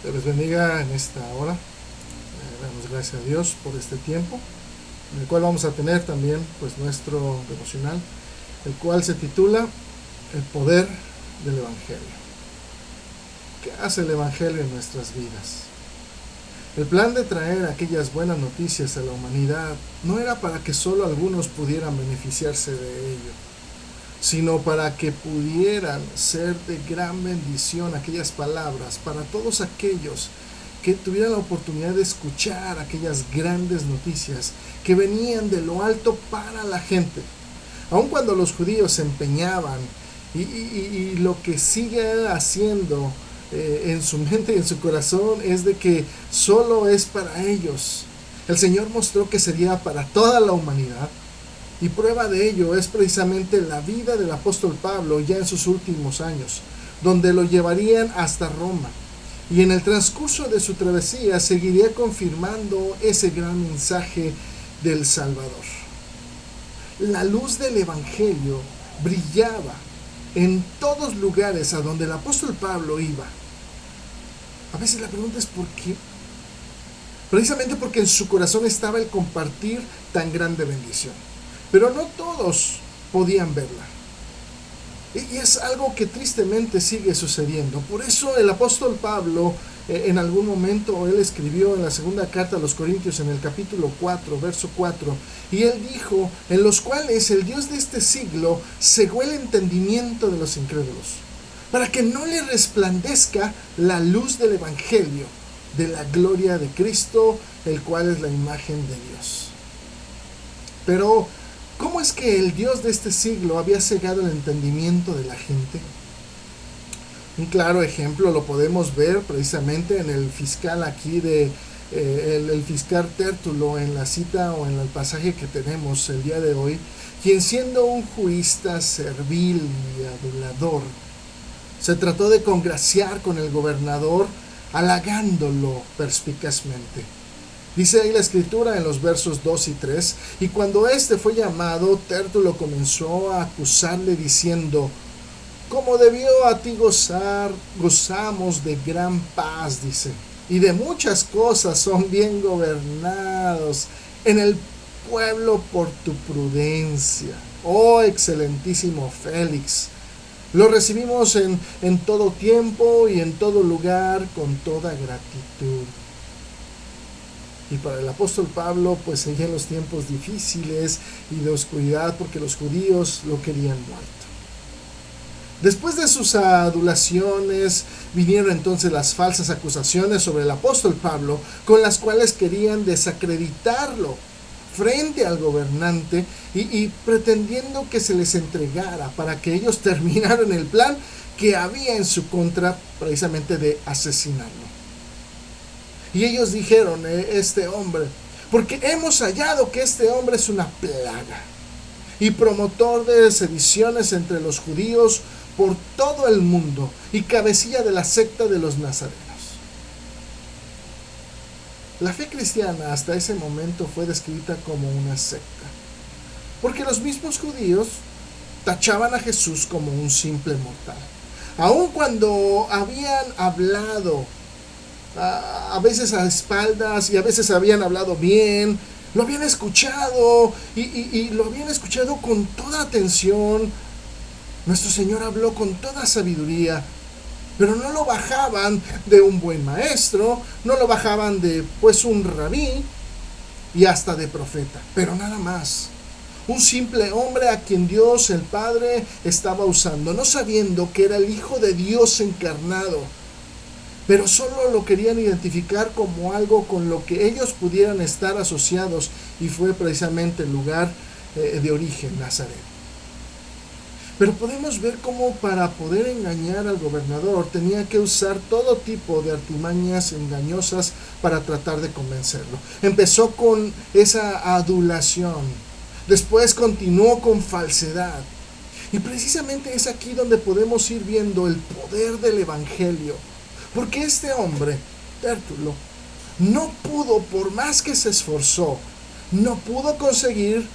Dios les bendiga en esta hora. Damos gracias a Dios por este tiempo, en el cual vamos a tener también pues nuestro devocional, el cual se titula El poder del Evangelio. ¿Qué hace el Evangelio en nuestras vidas? El plan de traer aquellas buenas noticias a la humanidad no era para que solo algunos pudieran beneficiarse de ello, sino para que pudieran ser de gran bendición aquellas palabras para todos aquellos que tuvieran la oportunidad de escuchar aquellas grandes noticias que venían de lo alto para la gente. Aun cuando los judíos se empeñaban y lo que sigue haciendo en su mente y en su corazón es de que solo es para ellos. El Señor mostró que sería para toda la humanidad. Y prueba de ello es precisamente la vida del apóstol Pablo ya en sus últimos años, donde lo llevarían hasta Roma. Y en el transcurso de su travesía seguiría confirmando ese gran mensaje del Salvador. La luz del Evangelio brillaba en todos lugares a donde el apóstol Pablo iba. A veces la pregunta es ¿por qué? Precisamente porque en su corazón estaba el compartir tan grande bendición. Pero no todos podían verla. Y es algo que tristemente sigue sucediendo. Por eso el apóstol Pablo, en algún momento, él escribió en la segunda carta a los Corintios, en el capítulo 4, verso 4, y él dijo, en los cuales el Dios de este siglo cegó el entendimiento de los incrédulos, para que no le resplandezca la luz del Evangelio, de la gloria de Cristo, el cual es la imagen de Dios. Pero ¿cómo es que el Dios de este siglo había cegado el entendimiento de la gente? Un claro ejemplo lo podemos ver precisamente en el fiscal aquí el fiscal Tértulo, en la cita o en el pasaje que tenemos el día de hoy, quien siendo un jurista servil y adulador, se trató de congraciar con el gobernador halagándolo perspicazmente. Dice ahí la escritura en los versos 2 y 3, y cuando éste fue llamado, Tértulo comenzó a acusarle diciendo, como debió a ti gozar, gozamos de gran paz, dice, y de muchas cosas son bien gobernados en el pueblo por tu prudencia. Oh excelentísimo Félix, lo recibimos en todo tiempo y en todo lugar con toda gratitud. Y para el apóstol Pablo, pues seguían los tiempos difíciles y de oscuridad porque los judíos lo querían muerto. Después de sus adulaciones, vinieron entonces las falsas acusaciones sobre el apóstol Pablo, con las cuales querían desacreditarlo frente al gobernante y pretendiendo que se les entregara para que ellos terminaran el plan que había en su contra, precisamente de asesinarlo. Y ellos dijeron, este hombre, porque hemos hallado que este hombre es una plaga y promotor de sediciones entre los judíos por todo el mundo y cabecilla de la secta de los nazarenos. La fe cristiana hasta ese momento fue descrita como una secta, porque los mismos judíos tachaban a Jesús como un simple mortal, aun cuando habían hablado a veces a espaldas y a veces habían hablado bien, lo habían escuchado y lo habían escuchado con toda atención. Nuestro Señor habló con toda sabiduría, pero no lo bajaban de un buen maestro, no lo bajaban de pues un rabí y hasta de profeta, pero nada más. Un simple hombre a quien Dios el Padre estaba usando, no sabiendo que era el Hijo de Dios encarnado, pero solo lo querían identificar como algo con lo que ellos pudieran estar asociados, y fue precisamente el lugar de origen, Nazaret. Pero podemos ver cómo para poder engañar al gobernador tenía que usar todo tipo de artimañas engañosas para tratar de convencerlo. Empezó con esa adulación, después continuó con falsedad, y precisamente es aquí donde podemos ir viendo el poder del Evangelio. Porque este hombre, Tértulo, no pudo, por más que se esforzó, no pudo conseguir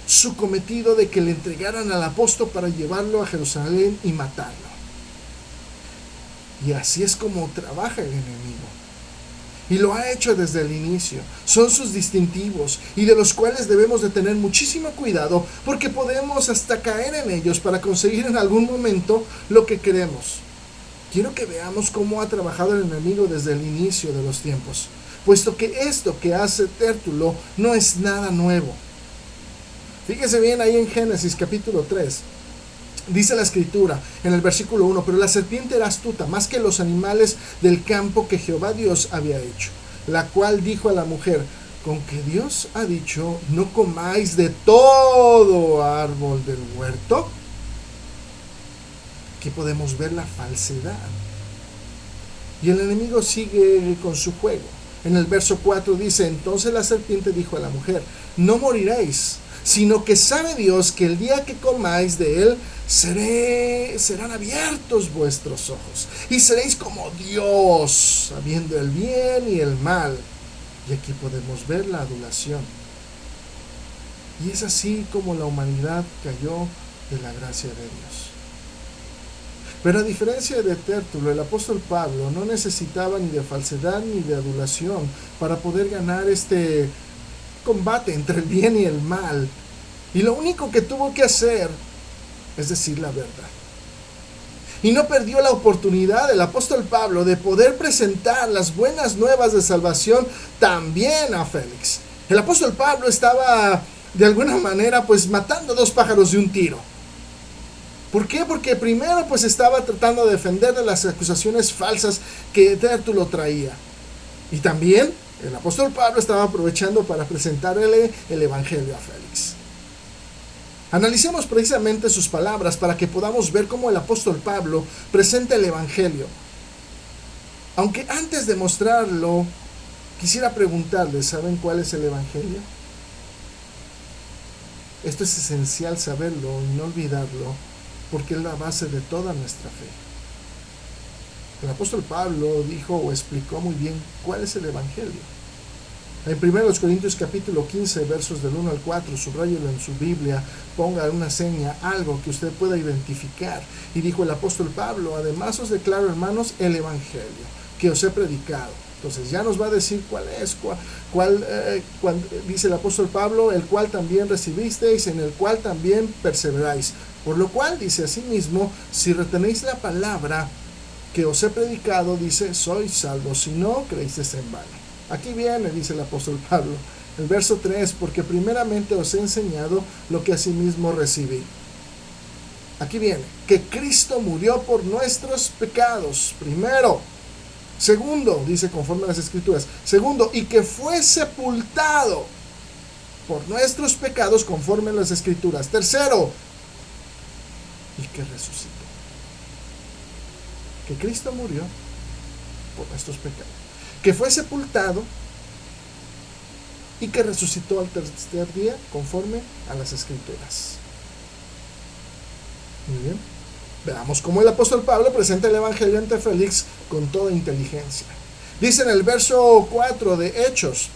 su cometido de que le entregaran al apóstol para llevarlo a Jerusalén y matarlo. Y así es como trabaja el enemigo. Y lo ha hecho desde el inicio. Son sus distintivos y de los cuales debemos de tener muchísimo cuidado, porque podemos hasta caer en ellos para conseguir en algún momento lo que queremos. Quiero que veamos cómo ha trabajado el enemigo desde el inicio de los tiempos, puesto que esto que hace Tértulo no es nada nuevo. Fíjese bien ahí en Génesis capítulo 3. Dice la escritura en el versículo 1, pero la serpiente era astuta más que los animales del campo que Jehová Dios había hecho, la cual dijo a la mujer, con que Dios ha dicho, no comáis de todo árbol del huerto. Aquí podemos ver la falsedad. Y el enemigo sigue con su juego. En el verso 4 dice, entonces la serpiente dijo a la mujer, no moriréis, sino que sabe Dios que el día que comáis de él, serán abiertos vuestros ojos, y seréis como Dios, sabiendo el bien y el mal. Y aquí podemos ver la adulación. Y es así como la humanidad cayó de la gracia de Dios. Pero a diferencia de Tértulo, el apóstol Pablo no necesitaba ni de falsedad ni de adulación para poder ganar este combate entre el bien y el mal. Y lo único que tuvo que hacer es decir la verdad. Y no perdió la oportunidad el apóstol Pablo de poder presentar las buenas nuevas de salvación también a Félix. El apóstol Pablo estaba de alguna manera pues matando dos pájaros de un tiro. ¿Por qué? Porque primero pues estaba tratando de defender de las acusaciones falsas que Tértulo traía. Y también el apóstol Pablo estaba aprovechando para presentarle el evangelio a Félix. Analicemos precisamente sus palabras para que podamos ver cómo el apóstol Pablo presenta el evangelio. Aunque antes de mostrarlo, quisiera preguntarles, ¿saben cuál es el evangelio? Esto es esencial saberlo y no olvidarlo, porque es la base de toda nuestra fe. El apóstol Pablo dijo o explicó muy bien cuál es el evangelio. En 1 Corintios capítulo 15, versos del 1 al 4, subráyelo en su Biblia, ponga una seña, algo que usted pueda identificar. Y dijo el apóstol Pablo, además os declaro, hermanos, el evangelio que os he predicado. Entonces ya nos va a decir cuál es, dice el apóstol Pablo, el cual también recibisteis, en el cual también perseveráis. Por lo cual, dice asimismo, si retenéis la palabra que os he predicado, dice, sois salvos, si no, creísteis en vano. Aquí viene, dice el apóstol Pablo, el verso 3, porque primeramente os he enseñado lo que asimismo recibí. Aquí viene, que Cristo murió por nuestros pecados, primero. Segundo, dice conforme a las Escrituras, segundo, y que fue sepultado por nuestros pecados conforme a las Escrituras. Tercero, y que resucitó. Que Cristo murió por nuestros pecados, que fue sepultado y que resucitó al tercer día conforme a las Escrituras. Muy bien. Veamos cómo el apóstol Pablo presenta el evangelio ante Félix con toda inteligencia. Dice en el verso 4 de Hechos,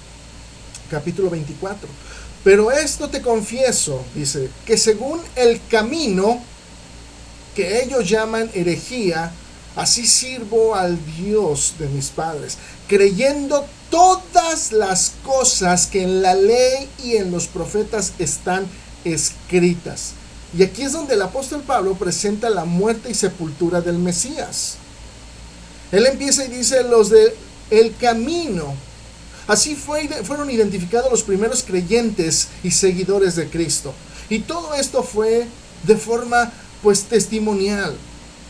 capítulo 24, pero esto te confieso, dice, que según el camino que ellos llaman herejía, así sirvo al Dios de mis padres, creyendo todas las cosas que en la ley y en los profetas están escritas. Y aquí es donde el apóstol Pablo presenta la muerte y sepultura del Mesías. Él empieza y dice los de el camino. Así fueron identificados los primeros creyentes y seguidores de Cristo. Y todo esto fue de forma pues testimonial,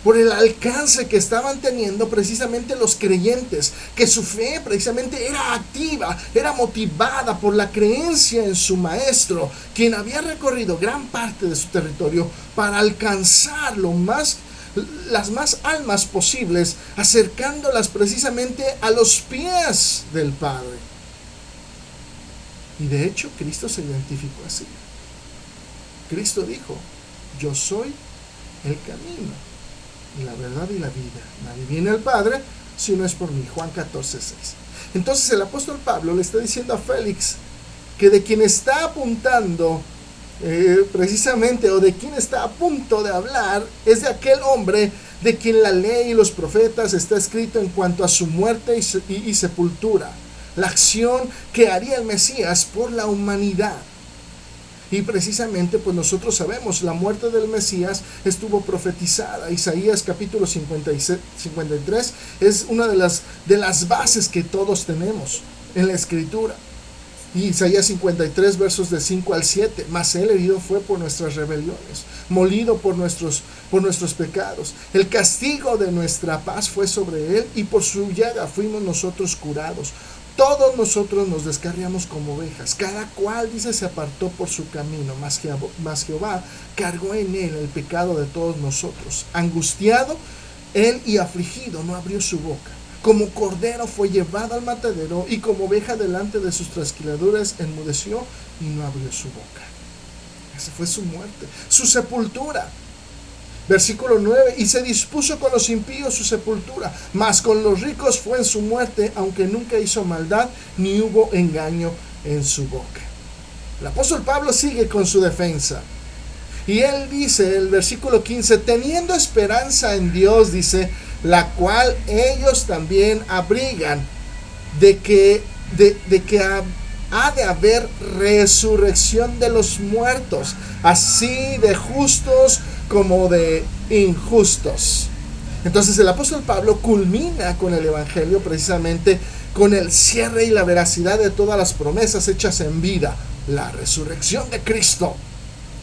por el alcance que estaban teniendo precisamente los creyentes, que su fe precisamente era activa, era motivada por la creencia en su maestro, quien había recorrido gran parte de su territorio para alcanzar las más almas posibles, acercándolas precisamente a los pies del Padre. Y de hecho Cristo se identificó así. Cristo dijo, yo soy el camino y la verdad y la vida. Nadie viene al Padre si no es por mí. Juan 14:6. Entonces el apóstol Pablo le está diciendo a Félix que de quien está apuntando precisamente, o de quien está a punto de hablar, es de aquel hombre de quien la ley y los profetas está escrito en cuanto a su muerte y sepultura, la acción que haría el Mesías por la humanidad. Y precisamente pues nosotros sabemos, la muerte del Mesías estuvo profetizada. Isaías capítulo 53 es una de las bases que todos tenemos en la Escritura. Y Isaías 53 versos de 5 al 7, mas él herido fue por nuestras rebeliones, molido por nuestros pecados. El castigo de nuestra paz fue sobre él, y por su llaga fuimos nosotros curados. Todos nosotros nos descarriamos como ovejas, cada cual, dice, se apartó por su camino, mas Jehová cargó en él el pecado de todos nosotros. Angustiado él y afligido, no abrió su boca. Como cordero fue llevado al matadero, y como oveja delante de sus trasquiladores enmudeció y no abrió su boca. Esa fue su muerte, su sepultura. Versículo 9, y se dispuso con los impíos su sepultura, mas con los ricos fue en su muerte, aunque nunca hizo maldad, ni hubo engaño en su boca. El apóstol Pablo sigue con su defensa. Y él dice, el versículo 15, teniendo esperanza en Dios, dice, la cual ellos también abrigan, de que ha de haber resurrección de los muertos, así de justos como de injustos. Entonces el apóstol Pablo culmina con el evangelio precisamente con el cierre y la veracidad de todas las promesas hechas en vida, la resurrección de Cristo,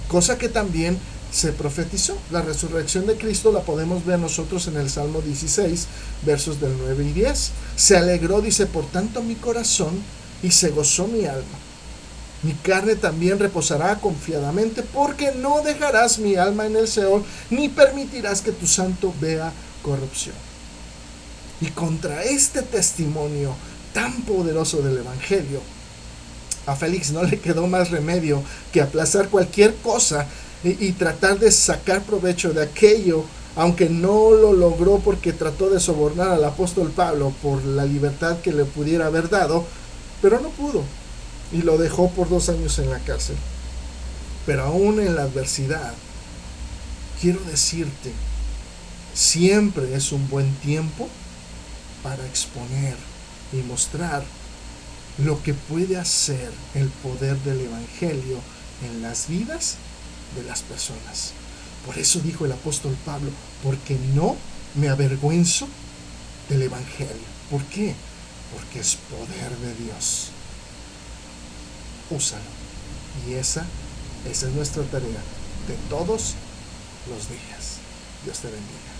cosa que también se profetizó. La resurrección de Cristo la podemos ver nosotros en el Salmo 16, versos del 9 y 10. Se alegró, dice, por tanto mi corazón, y se gozó mi alma. Mi carne también reposará confiadamente, porque no dejarás mi alma en el Seol, ni permitirás que tu santo vea corrupción. Y contra este testimonio tan poderoso del evangelio, a Félix no le quedó más remedio que aplazar cualquier cosa y tratar de sacar provecho de aquello, aunque no lo logró porque trató de sobornar al apóstol Pablo por la libertad que le pudiera haber dado, pero no pudo, y lo dejó por 2 años en la cárcel. Pero aún en la adversidad, quiero decirte, siempre es un buen tiempo para exponer y mostrar lo que puede hacer el poder del evangelio en las vidas de las personas. Por eso dijo el apóstol Pablo, porque no me avergüenzo del evangelio. ¿Por qué? Porque es poder de Dios. Úsalo. Y esa es nuestra tarea de todos los días. Dios te bendiga.